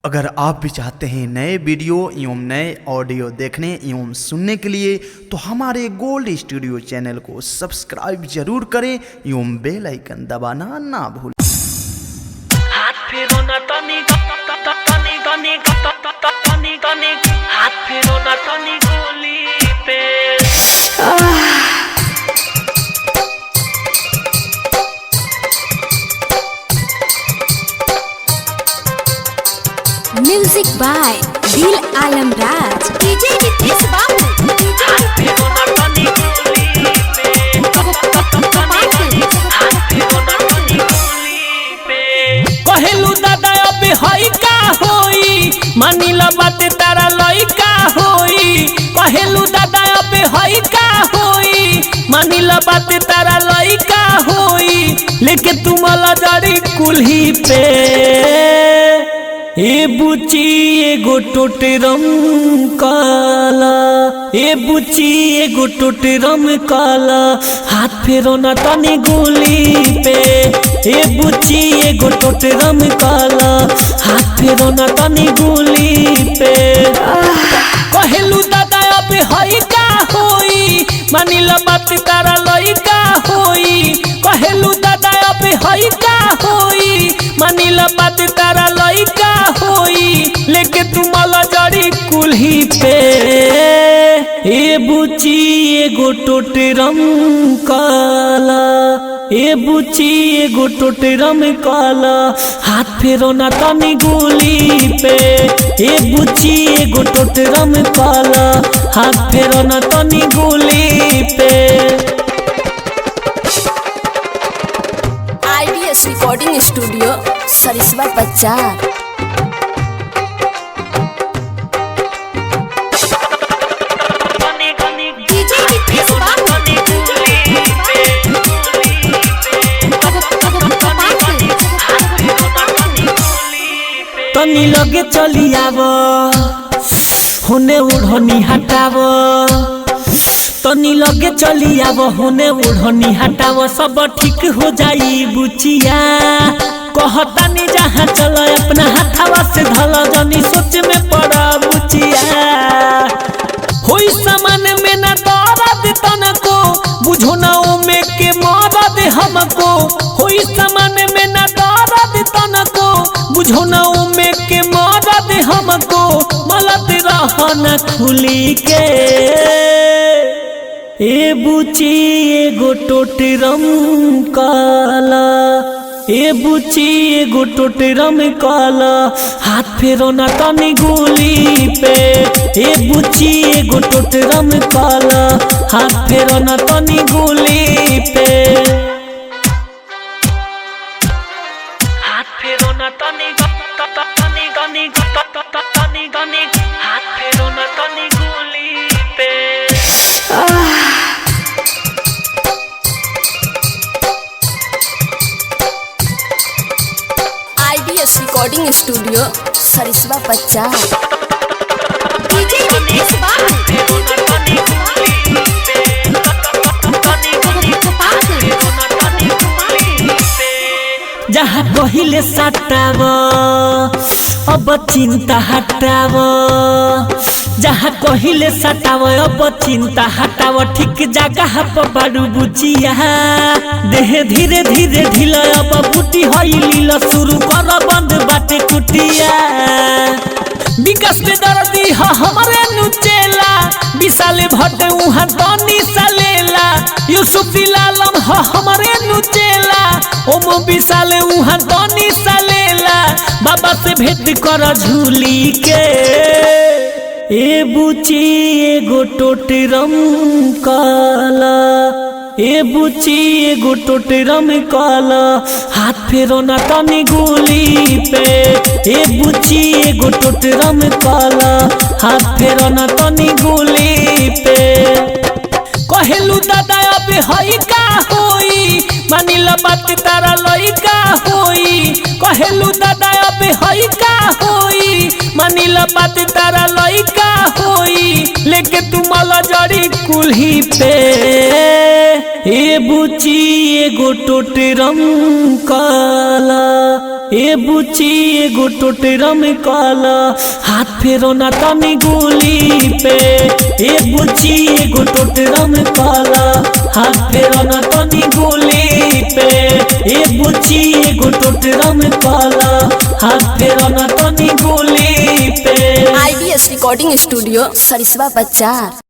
अगर आप भी चाहते हैं नए वीडियो एवं नए ऑडियो देखने एवं सुनने के लिए तो हमारे गोल्ड स्टूडियो चैनल को सब्सक्राइब जरूर करें एवं बेल आइकन दबाना ना भूलें। हाथ फेरो ना तनी तनी तनी तनी तनी हाथ फेरो ना तनी गोली पे म्यूजिक बाय दिल आलम राज डीजे नीतीश बाबू हाथ फेरो ना तनी गोली पे हाथ फेरो ना तनी गोली पे कहेलू दादा अबे हई का होई मानिला बात तारा लइका होई कहेलू दादा अबे हई का होई मानिला बात तारा लइका होई लेके तुम वाला जड़ी कुल्ही पे ए बुची एगो टोटरम काला ए बुची एगो टोटरम काला हाथ फेरो ना तनी गोली पे ए बुची एगो टोटरम काला हाथ फेरो ना तनी गोली पे कहेलू दादा अबे हई का होई मानिला बात तारा लइका होई कहेलू दादा अबे हई का होई मानिला बात तारा लइका होई लेके तुम वाला जड़ी कुल्ही पे ए बुची एगो टोटरम काला ए बुची एगो टोटरम काला हाथ फेरो ना तनी गोली पे ए बुची एगो टोटरम काला हाथ फेरो ना तनी गोली पे आईडीएस रिकॉर्डिंग स्टूडियो सरिस्वा बाजार डीजे नीतीश बाबू तनी लगे चली आव होने ओढ़नी हटाव तनी लगे चली आव होने ओढ़नी हटाव सब ठीक हो जाई बुचिया कहतानी जहाँ चल अपना हाथवा से धल जनी सोच में पड़ा बुचिया होई सामान में ना दर्द तनको बुझो ना ओमे के मरद हमको होई सामान में ना दर्द तनको बुझो ना ओमे के मरद हमको मलत रहना खुली के ए बुची एगो टोटरम काला ए बुची एगो टोटरम काला हाथ फेरो ना तनी गोली पे ए बुची एगो टोटरम काला हाथ फेरो ना तनी गोली पे हाथ फेरो ना तनी तनी तनी तनी तनी हाथ फेरो ना तनी गोली पे आईडीएस रिकॉर्डिंग स्टूडियो सरिस्वा बाजार डीजे नीतीश जहाँ कहिले सटाव अब चिंता हटाव जहाँ कहिले सटाव अब चिंता हटाव ठीक जगह पर बारू बुचिया देह धीरे धीरे ढीला अब बुटी हई लीला शुरू कर बंद बाटे कुटिया विकास में दर्दी हमारे नुचेला विशाल भट्ट उहाँ तनी सलेला यूसुफ दिलालम हमारे नुचेला ओम विशाल उहाँ तनी सलेला बाबा से भेंट कर झूली के ए बुची एगो टोटरम काला ए बुची एगो टोटरम काला हाथ फेरो ना तनी गोली पे ए बुची एगो टोटरम काला हाथ फेरो ना तनी गोली पे कहेलू दादा अबे हई का होई मानिला बात तारा लइका होई कहेलू दादा अबे हई का होई मानिला बात तारा लइका होई लेके तुम वाला जड़ी कुल्ही पे ए बुची एगो टोटरम काला, ए बुची एगो टोटरम काला, हाथ फेरो ना तनी गोली पे। ए बुची एगो टोटरम काला, हाथ फेरो ना तनी गोली पे। ए बुची एगो टोटरम काला, हाथ फेरो ना तनी गोली पे। IBS रिकॉर्डिंग स्टूडियो सरिसवा बाजार।